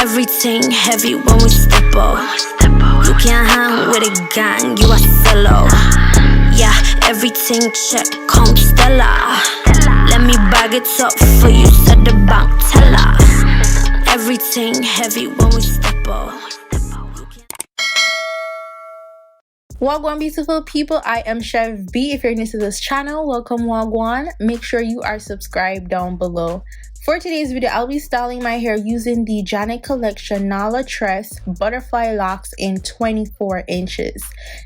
Everything heavy when we step up. You can't hang with a gang, you a solo. Yeah, everything check, come Stella. Let me bag it up for you, said the bank teller. Everything heavy when we step up. Wagwan beautiful people, I am Chev B. If you're new to this channel, welcome Wagwan. Make sure you are subscribed down below. For today's video, I'll be styling my hair using the GWAN collection Nala Tress Butterfly Locs in 24 inches.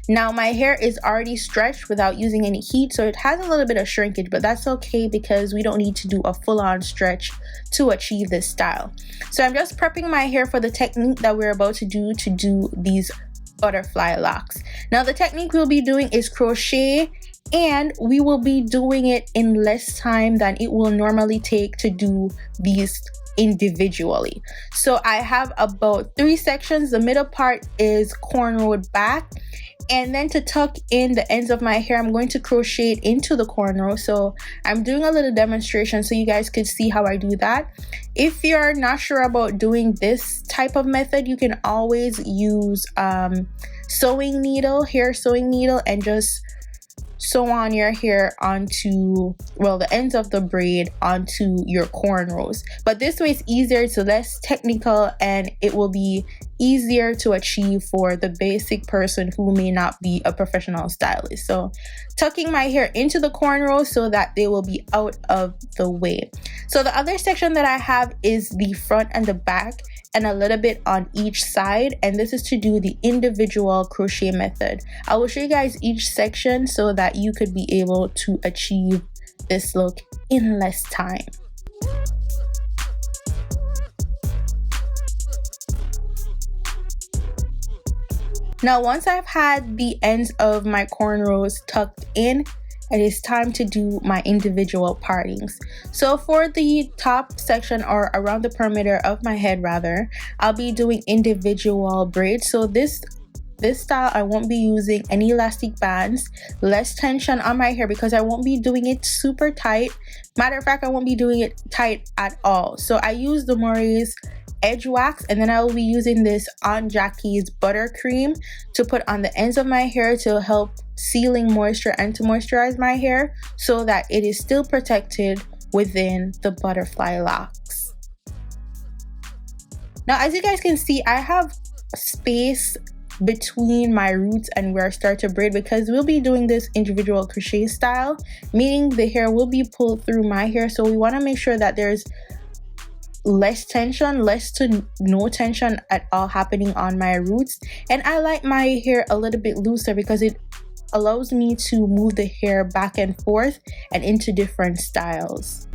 Now my hair is already stretched without using any heat, so it has a little bit of shrinkage, but that's okay because we don't need to do a full-on stretch to achieve this style. So I'm just prepping my hair for the technique that we're about to do these butterfly locks. Now the technique we'll be doing is crochet, and we will be doing it in less time than it will normally take to do these individually. So I have about 3 sections. The middle part is cornrowed back, and then to tuck in the ends of my hair, I'm going to crochet it into the cornrow. So I'm doing a little demonstration so you guys could see how I do that. If you're not sure about doing this type of method, you can always use sewing needle, hair sewing needle, and just sew on your hair onto, well, the ends of the braid onto your cornrows. But this way it's easier, it's less technical, and it will be easier to achieve for the basic person who may not be a professional stylist. So tucking my hair into the cornrows so that they will be out of the way. So the other section that I have is the front and the back, and a little bit on each side, and this is to do the individual crochet method. I will show you guys each section so that you could be able to achieve this look in less time. Now once I've had the ends of my cornrows tucked in, it is time to do my individual partings. So for the top section, or around the perimeter of my head rather, I'll be doing individual braids. So this style, I won't be using any elastic bands, less tension on my hair because I won't be doing it super tight. Matter of fact, I won't be doing it tight at all. So I use the Moray's edge wax, and then I will be using this Aunt Jackie's buttercream to put on the ends of my hair to help sealing moisture and to moisturize my hair so that it is still protected within the butterfly locks. Now as you guys can see, I have space between my roots and where I start to braid because we'll be doing this individual crochet style, meaning the hair will be pulled through my hair. So we want to make sure that there's less tension, less to no tension at all happening on my roots. And I like my hair a little bit looser because it allows me to move the hair back and forth and into different styles.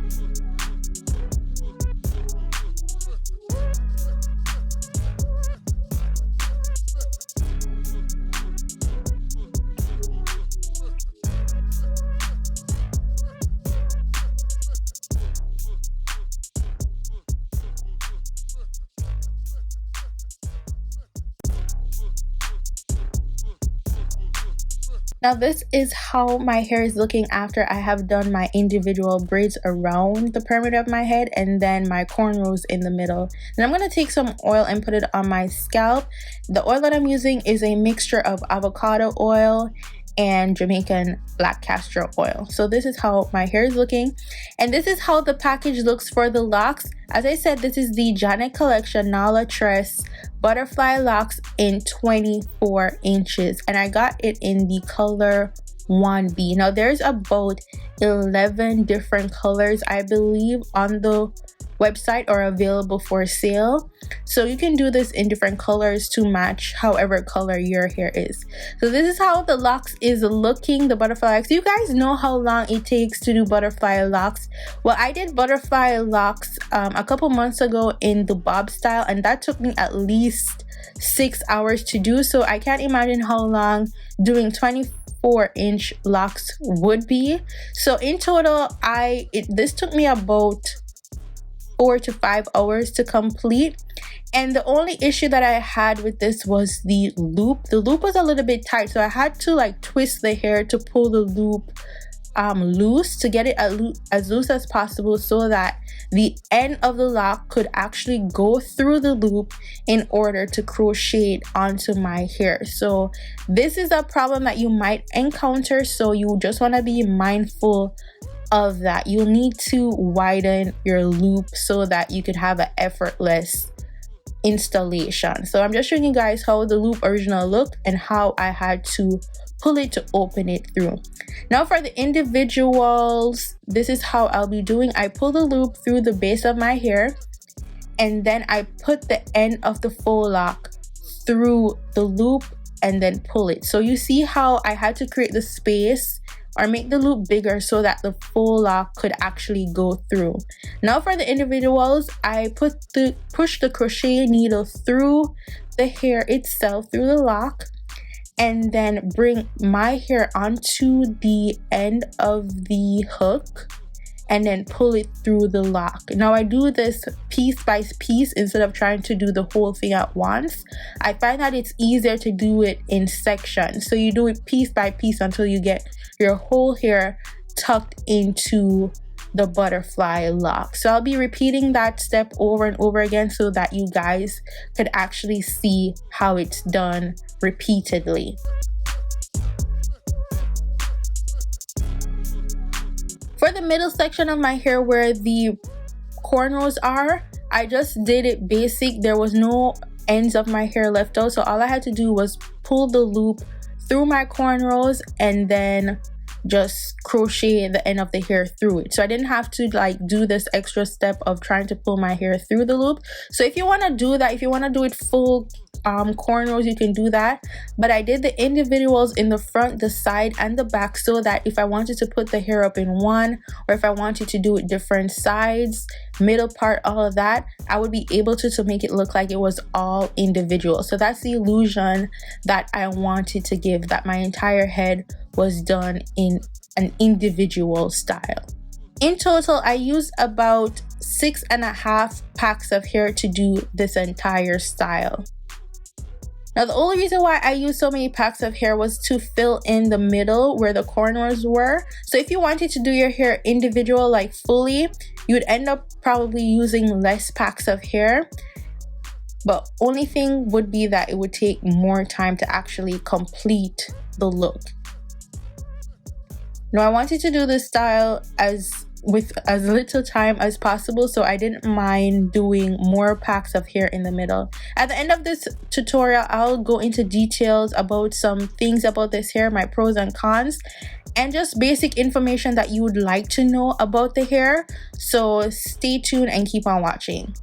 Now this is how my hair is looking after I have done my individual braids around the perimeter of my head and then my cornrows in the middle. Then I'm going to take some oil and put it on my scalp. The oil that I'm using is a mixture of avocado oil and Jamaican black castor oil. So this is how my hair is looking, and this is how the package looks for the locks. As I said, this is the GWAN collection Nala Tress Butterfly Locs in 24 inches, and I got it in the color 1B. Now there's about 11 different colors I believe on the website or available for sale, so you can do this in different colors to match however color your hair is. So this is how the locks is looking, the butterfly locks. You guys know how long it takes to do butterfly locks. Well, I did butterfly locks a couple months ago in the bob style, and that took me at least 6 hours to do. So I can't imagine how long doing 24-inch locks would be. So in total, this took me about 4 to 5 hours to complete. And the only issue that I had with this was the loop. The loop was a little bit tight, so I had to like twist the hair to pull the loop loose, to get it as loose as possible, so that the end of the lock could actually go through the loop in order to crochet it onto my hair. So this is a problem that you might encounter, so you just want to be mindful of that. You'll need to widen your loop so that you could have an effortless installation. So I'm just showing you guys how the loop original looked and how I had to pull it to open it through. Now for the individuals, this is how I'll be doing. I pull the loop through the base of my hair, and then I put the end of the faux lock through the loop and then pull it. So you see how I had to create the space or make the loop bigger so that the faux lock could actually go through. Now for the individuals, I push the crochet needle through the hair itself, through the lock, and then bring my hair onto the end of the hook and then pull it through the lock. Now I do this piece by piece instead of trying to do the whole thing at once. I find that it's easier to do it in sections. So you do it piece by piece until you get your whole hair tucked into the butterfly lock. So I'll be repeating that step over and over again so that you guys could actually see how it's done repeatedly. For the middle section of my hair where the cornrows are, I just did it basic. There was no ends of my hair left out, so all I had to do was pull the loop through my cornrows and then just crochet the end of the hair through it. So I didn't have to like do this extra step of trying to pull my hair through the loop. So if you want to do that, if you want to do it full cornrows, you can do that, but I did the individuals in the front, the side, and the back, so that if I wanted to put the hair up in one, or if I wanted to do it different sides, middle part, all of that, I would be able to make it look like it was all individual. So that's the illusion that I wanted to give, that my entire head was done in an individual style. In total, I used about 6.5 packs of hair to do this entire style. Now the only reason why I used so many packs of hair was to fill in the middle where the corners were. So if you wanted to do your hair individual, like fully, you would end up probably using less packs of hair. But only thing would be that it would take more time to actually complete the look. Now I wanted to do this style with as little time as possible, so I didn't mind doing more packs of hair in the middle. At the end of this tutorial, I'll go into details about some things about this hair, my pros and cons, and just basic information that you would like to know about the hair. So stay tuned and keep on watching.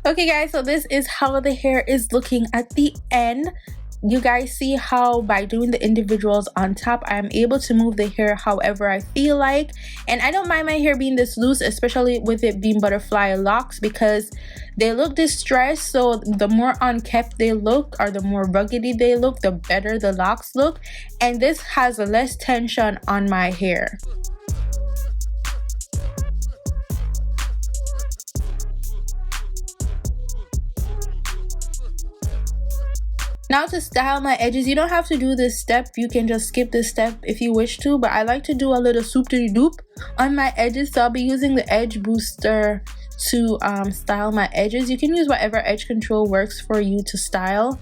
Okay guys, so this is how the hair is looking at the end. You guys see how by doing the individuals on top, I am able to move the hair however I feel like. And I don't mind my hair being this loose, especially with it being butterfly locks, because they look distressed. So the more unkept they look, or the more ruggedy they look, the better the locks look. And this has less tension on my hair. Now to style my edges, you don't have to do this step. You can just skip this step if you wish to, but I like to do a little swoop-de-doop on my edges. So I'll be using the edge booster to style my edges. You can use whatever edge control works for you to style,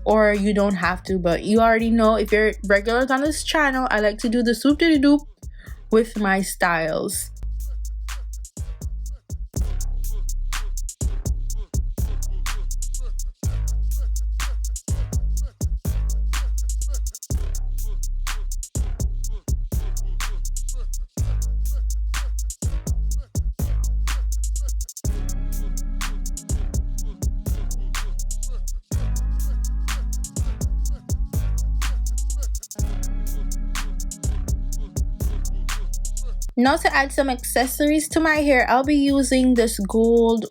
or you don't have to, but you already know, if you're regulars on this channel, I like to do the swoop-de-doop with my styles. Now to add some accessories to my hair, I'll be using this gold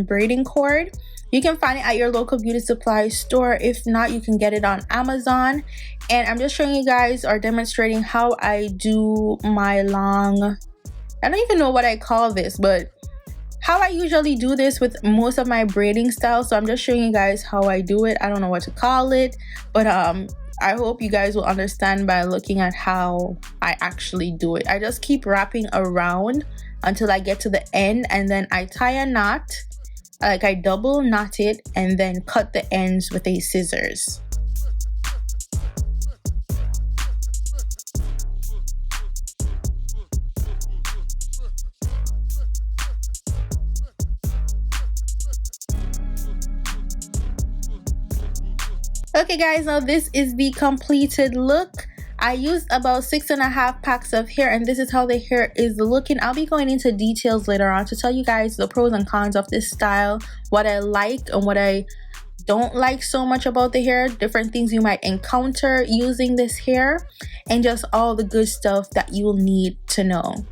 braiding cord. You can find it at your local beauty supply store. If not, you can get it on Amazon. And I'm just showing you guys or demonstrating how I do my long, I don't even know what I call this, but how I usually do this with most of my braiding styles. So I'm just showing you guys how I do it. I don't know what to call it, but I hope you guys will understand by looking at how I actually do it. I just keep wrapping around until I get to the end, and then I tie a knot, like I double knot it and then cut the ends with a scissors. Okay guys, now this is the completed look. I used about 6.5 packs of hair, and this is how the hair is looking. I'll be going into details later on to tell you guys the pros and cons of this style, what I like and what I don't like so much about the hair, different things you might encounter using this hair, and just all the good stuff that you will need to know.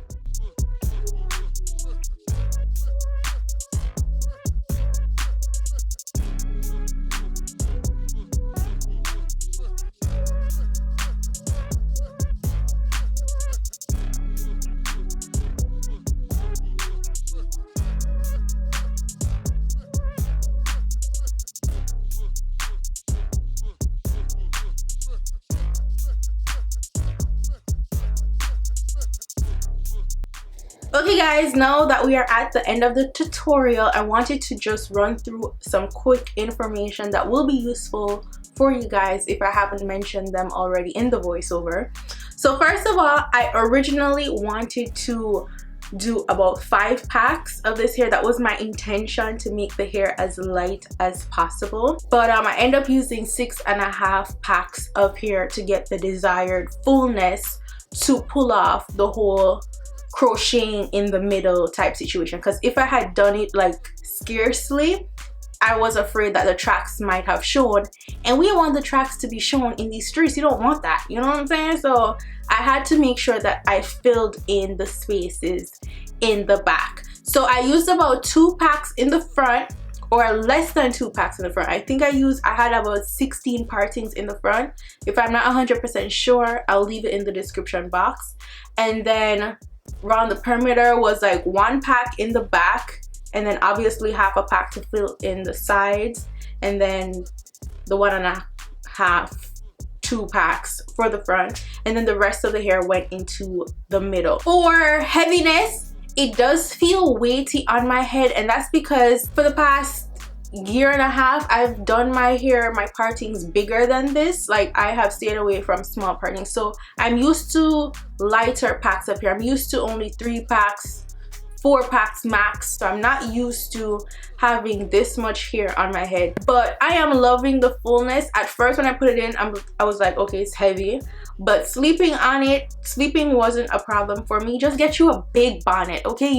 Okay guys, now that we are at the end of the tutorial, I wanted to just run through some quick information that will be useful for you guys if I haven't mentioned them already in the voiceover. So first of all, I originally wanted to do about 5 packs of this hair. That was my intention, to make the hair as light as possible, but I end up using 6.5 packs of hair to get the desired fullness to pull off the whole crocheting in the middle type situation. Because if I had done it like scarcely, I was afraid that the tracks might have shown, and we want the tracks to be shown in these streets. You don't want that, you know what I'm saying? So I had to make sure that I filled in the spaces in the back. So I used about 2 packs in the front, or less than 2 packs in the front. I think I had about 16 partings in the front. If I'm not 100% sure, I'll leave it in the description box. And then around the perimeter was like 1 pack in the back, and then obviously half a pack to fill in the sides, and then the 1.5 2 packs for the front, and then the rest of the hair went into the middle. For heaviness, it does feel weighty on my head, and that's because for the past 1.5 years I've done my hair, my partings bigger than this. Like, I have stayed away from small partings, so I'm used to lighter packs of hair. I'm used to only 3 packs, 4 packs max, so I'm not used to having this much hair on my head. But I am loving the fullness. At first when I put it in, I was like, okay, it's heavy, but sleeping wasn't a problem for me. Just get you a big bonnet, okay?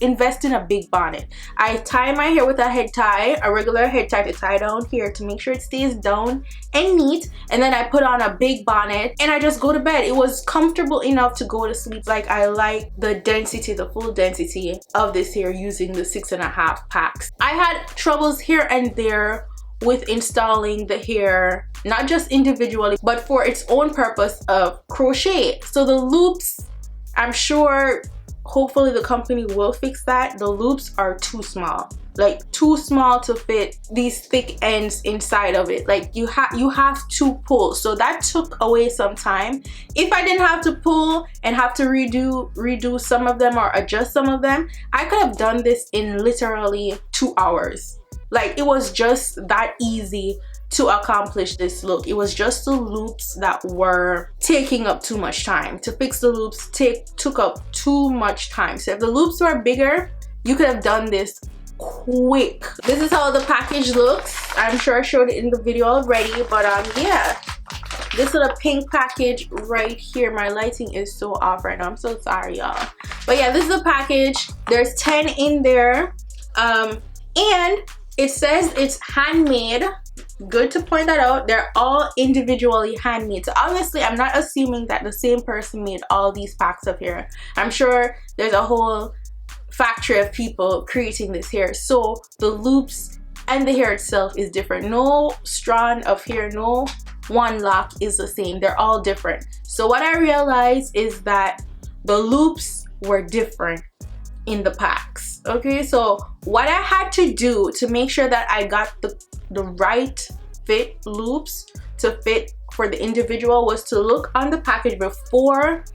Invest in a big bonnet. I tie my hair with a head tie, a regular head tie, to tie down here to make sure it stays down and neat, and then I put on a big bonnet and I just go to bed. It was comfortable enough to go to sleep. Like, I like the density, the full density of this hair using the 6.5 packs. I had troubles here and there with installing the hair, not just individually but for its own purpose of crochet. So the loops, I'm sure, hopefully the company will fix that. The loops are too small, like too small to fit these thick ends inside of it. Like, you have to pull, so that took away some time. If I didn't have to pull and have to redo some of them or adjust some of them, I could have done this in literally 2 hours. Like, it was just that easy to accomplish this look. It was just the loops that were taking up too much time. To fix the loops took up too much time. So if the loops were bigger, you could have done this quick. This is how the package looks. I'm sure I showed it in the video already, but yeah, this little pink package right here. My lighting is so off right now, I'm so sorry y'all, but yeah, this is the package. There's 10 in there, and it says it's handmade. Good to point that out. They're all individually handmade, so obviously I'm not assuming that the same person made all these packs of hair. I'm sure there's a whole factory of people creating this hair, so the loops and the hair itself is different. No strand of hair, no one lock is the same. They're all different. So what I realized is that the loops were different in the packs. Okay, so what I had to do to make sure that I got the right fit loops to fit for the individual was to look on the package before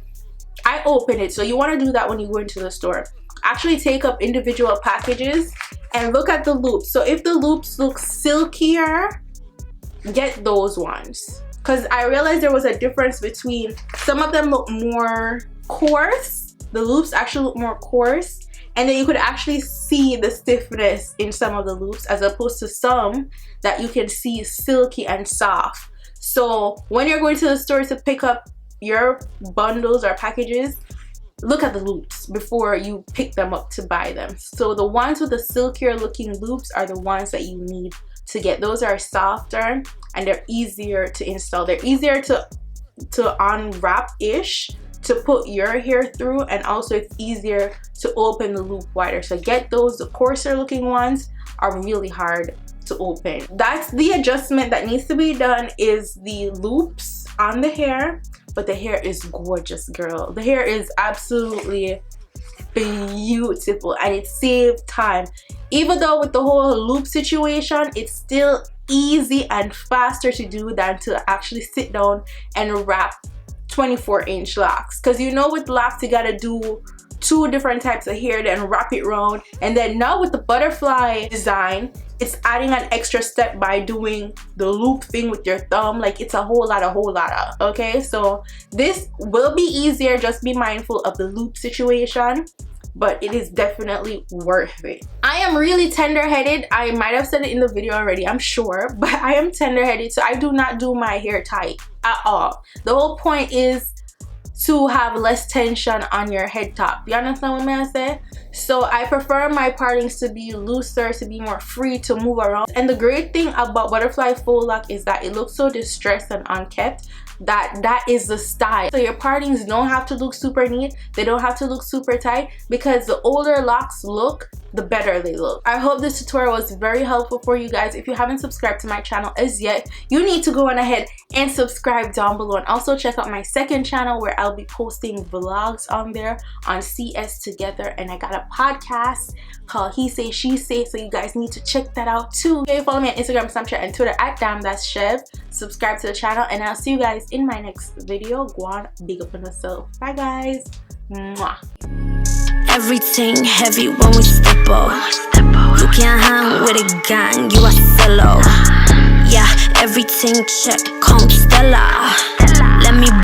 I open it. So you want to do that when you go into the store. Actually take up individual packages and look at the loops. So if the loops look silkier, get those ones, because I realized there was a difference between some of them look more coarse. The loops actually look more coarse, and then you could actually see the stiffness in some of the loops as opposed to some that you can see silky and soft. So when you're going to the store to pick up your bundles or packages, look at the loops before you pick them up to buy them. So the ones with the silkier looking loops are the ones that you need to get. Those are softer and they're easier to install. They're easier to unwrap-ish, to put your hair through, and also it's easier to open the loop wider. So get those. The coarser looking ones are really hard to open. That's the adjustment that needs to be done, is the loops on the hair. But the hair is gorgeous, girl. The hair is absolutely beautiful, and it saved time. Even though with the whole loop situation, it's still easy and faster to do than to actually sit down and wrap 24-inch locks. Because you know, with locks you gotta do 2 different types of hair, then wrap it around. And then now with the butterfly design, it's adding an extra step by doing the loop thing with your thumb. Like, it's a whole lot of, okay? So this will be easier. Just be mindful of the loop situation, but it is definitely worth it. I am really tender-headed. I might have said it in the video already, I'm sure, but I am tender-headed, so I do not do my hair tight at all. The whole point is to have less tension on your head top. You understand what I say? So I prefer my partings to be looser, to be more free to move around. And the great thing about butterfly faux lock is that it looks so distressed and unkept. That is the style. So your partings don't have to look super neat. They don't have to look super tight, because the older locks look, the better they look. I hope this tutorial was very helpful for you guys. If you haven't subscribed to my channel as yet, you need to go on ahead and subscribe down below, and also check out my second channel where I'll be posting vlogs on there on CS Together, and I got a podcast called He Say She Say, so you guys need to check that out too. Okay, follow me on Instagram, Snapchat, and Twitter at @damnthatschev. Subscribe to the channel, and I'll see you guys in my next video. Go on, big up on yourself. Bye guys. Mwah. Everything heavy when we step up. You can't hang with a gang, you a solo. Yeah, everything check, come Stella. Let me